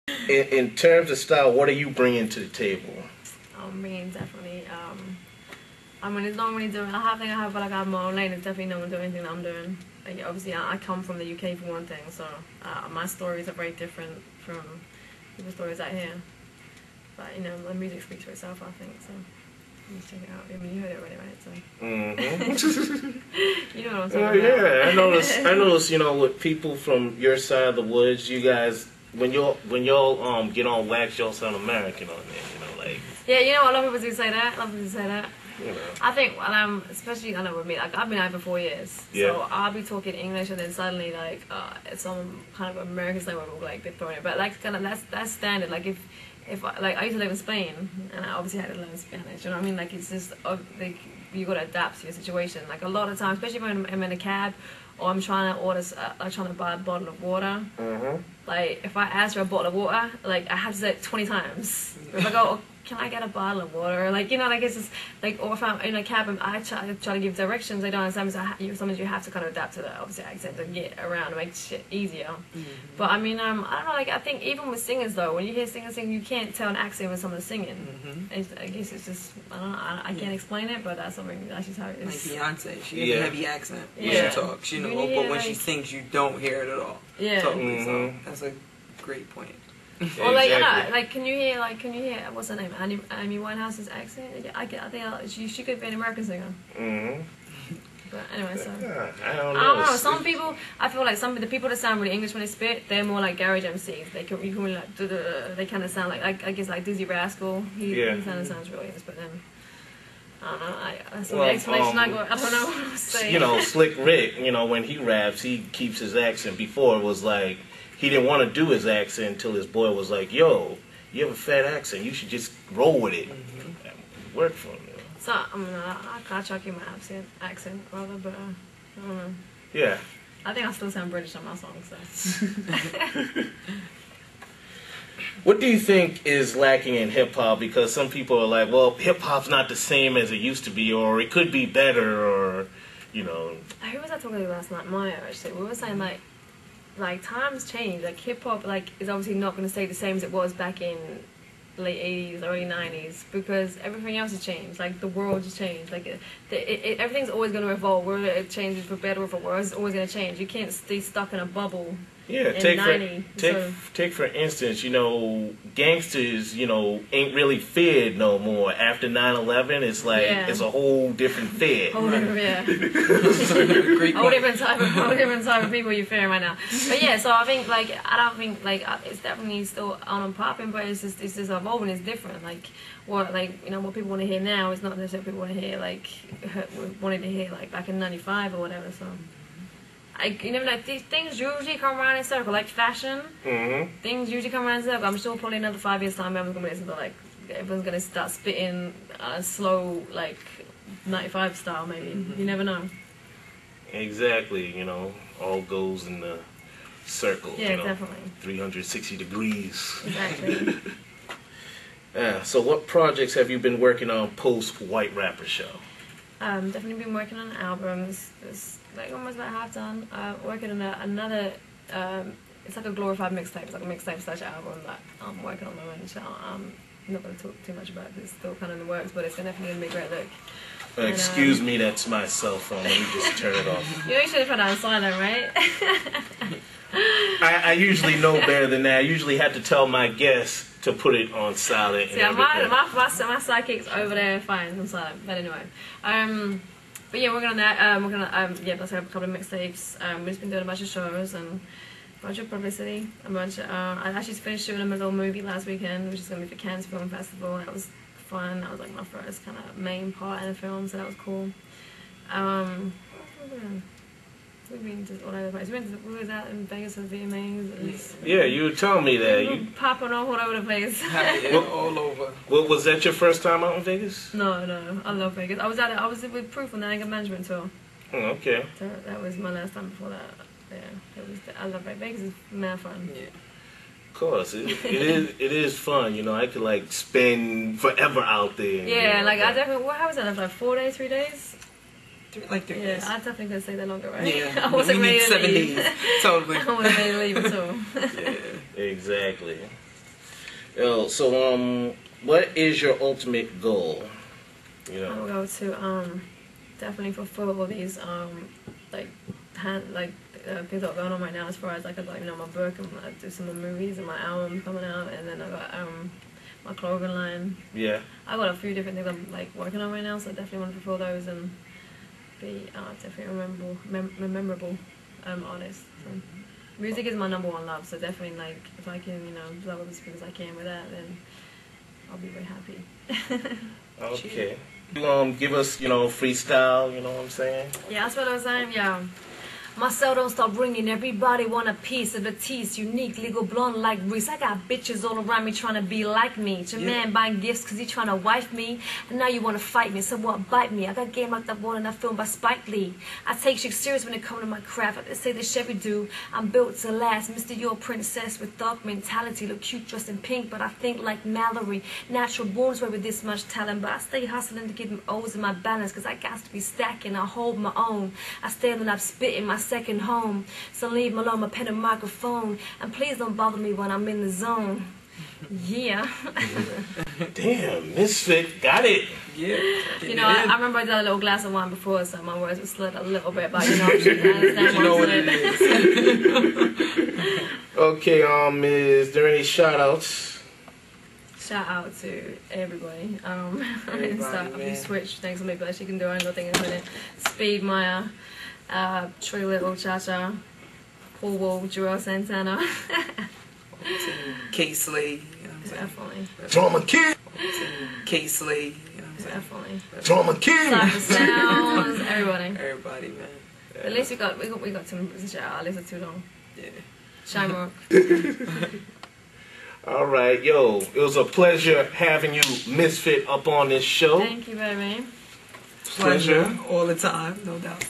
In terms of style, what are you bringing to the table? I'm bringing definitely. I mean, it's not really doing. I think I have like I have my own lane. It's definitely no one doing anything that I'm doing. Like obviously, I come from the UK for one thing, so my stories are very different from people's stories out here. But you know, the music speaks for itself, I think. So you check it out. I mean, you heard it already, right? So. You know what I'm talking about. Yeah, I noticed. You know, with people from your side of the woods, you guys, when y'all get on wax, y'all sound American on there. You know, like. Yeah, you know, a lot of people do say that. A lot of people do say that. You know. I think when especially I know with me, like I've been out for 4 years, yeah. So I'll be talking English and then suddenly like some kind of American slang will like be thrown in, but like kind of that's standard. Like if like I used to live in Spain and I obviously had to learn Spanish. You know what I mean? Like it's just like you got to adapt to your situation. Like a lot of times, especially when I'm in a cab or I'm trying to order, I'm trying to buy a bottle of water. Like if I ask for a bottle of water, like I have to say it 20 times. If I go, oh, can I get a bottle of water? Like, you know, like it's just, like, or if I'm in a cab and I try to give directions, they don't understand, so sometimes you have to kind of adapt to the, obviously, accent to get around and make shit easier. But, I mean, I don't know, like, I think even with singers, though, when you hear singers sing, you can't tell an accent when someone's singing. I guess it's just, I don't know, I can't explain it, but that's something, that's just how it is. Like Beyonce, she has a heavy accent when Yeah. she talks, you know, but when she sings, you don't hear it at all. Yeah. Totally, so that's a great point. Or like, you know, like, can you hear, what's her name, Amy Winehouse's accent? I think she could be an American singer. But anyway, so I don't know. Some people, I feel like the people that sound really English when they spit, they're more like garage MCs. You can really like, they kind of sound like I guess like Dizzy Rascal. He kind of sounds really English, but then. I don't know. That's the explanation I don't know what to say. You know, Slick Rick. You know, when he raps, he keeps his accent. Before it was like. He didn't want to do his accent until his boy was like, yo, you have a fat accent. You should just roll with it. Work for him. You know? So, I mean, I'll try to keep my accent rather, but I don't know. Yeah. I think I still sound British on my songs, so. What do you think is lacking in hip-hop? Because some people are like, well, hip-hop's not the same as it used to be, or it could be better, or, you know. Who was I talking to last night? Maya, actually. We were saying, like times change. Like hip hop, like is obviously not going to stay the same as it was back in late 80s, early 90s, because everything else has changed. Like the world has changed. Like everything's always going to evolve. Whether it changes for better or for worse, it's always going to change. You can't stay stuck in a bubble. Yeah, take for instance, you know, gangsters, you know, ain't really feared no more. After 9/11, it's like it's a whole different fear. Whole different type of people you're fearing right now. But yeah, so I think I don't think it's definitely still on and popping, but it's just evolving. It's different. Like what people want to hear now is not necessarily what people want to hear wanted to hear back in '95 or whatever. So. You never know. These things usually come around in circle, like fashion. Things usually come around in circle. I'm sure probably another 5 years time, everyone's gonna listen to everyone's gonna start spitting slow 95 style. Maybe you never know. Exactly. You know, all goes in the circle. Yeah, definitely. 360 degrees. Exactly. Yeah. So, what projects have you been working on post White Rapper Show? Definitely been working on albums. It's almost about half done. Working on another. It's like a glorified mixtape. It's like a mixtape / album that I'm working on at the moment. So I'm not going to talk too much about it. It's still kind of in the works, but it's definitely going to be a great look. Excuse me, that's my cell phone. Let me just turn it off. You should have put it on silent, right? I usually know better than that. I usually have to tell my guests to put it on silent. Yeah, my sidekick's over there fine on silent. But anyway, but yeah, working on that. We're gonna let's have a couple of mixtapes. We've just been doing a bunch of shows and a bunch of publicity. I actually finished shooting a little movie last weekend, which is gonna be for Cannes Film Festival. That was fun. That was my first kind of main part in the film, so that was cool. We've been just all over the place. We was out in Vegas with VMAs. Yeah, you were telling me that. You popping all over the place. All over. Well, was that your first time out in Vegas? No. I love Vegas. I was with Proof on the Anger Management tour. Oh, okay. So that was my last time before that. Yeah, I love Vegas. Vegas is mad fun. Yeah. Of course, it is fun. You know, I could spend forever out there. Yeah, I definitely. How was that? 4 days, 3 days. 3 days. I definitely could stay that longer, right? Yeah, I wasn't ready to 7 leave. days. Totally. I wasn't ready to leave at all. Yeah, exactly. Yo, so what is your ultimate goal? You I will know. go to definitely fulfill all these like things that are going on right now as far as like my book and do some more movies and my album coming out, and then I got my clothing line. Yeah. I got a few different things I'm like working on right now, so I definitely want to fulfill those and be definitely a memorable artist. So, music is my number one love, so definitely like if I can love as people as I can with that, then I'll be very happy. Okay. You give us freestyle. You know what I'm saying? Yeah, that's what I was saying. Yeah. My cell don't stop ringing. Everybody want a piece of the tease. Unique, legal blonde like Reese. I got bitches all around me trying to be like me. Your man buying gifts cause he trying to wife me. And now you want to fight me. So what, bite me. I got game like that one in that film by Spike Lee. I take shit serious when it comes to my craft. Like they say the Chevy do. I'm built to last. Mr. Your princess with thug mentality. Look cute dressed in pink, but I think like Mallory. Natural born way with this much talent. But I stay hustling to give them O's in my balance. Cause I got to be stacking. I hold my own. I stand and I'm spitting my second home, so leave me alone, my pen and microphone, and please don't bother me when I'm in the zone. Yeah. Damn, Misfit got it. Yeah. I remember I did a little glass of wine before, so my words were slid a little bit, but I understand what it is. Okay, is there any shout outs? Shout out to everybody. Everybody, we switched things, so maybe she can do anything in a minute. Speed Maya. Tree Little Cha-Cha, Paul Wall, Joel Santana. K-Slay, Definitely. Drama King! K-Slay, Definitely. Drama King! Cypher Sounds, everybody. Everybody, man. At least we got some to shout out. At least 2 long. Yeah. Shymark. All right, yo, it was a pleasure having you, Misfit, up on this show. Thank you, baby. Pleasure all the time, no doubt.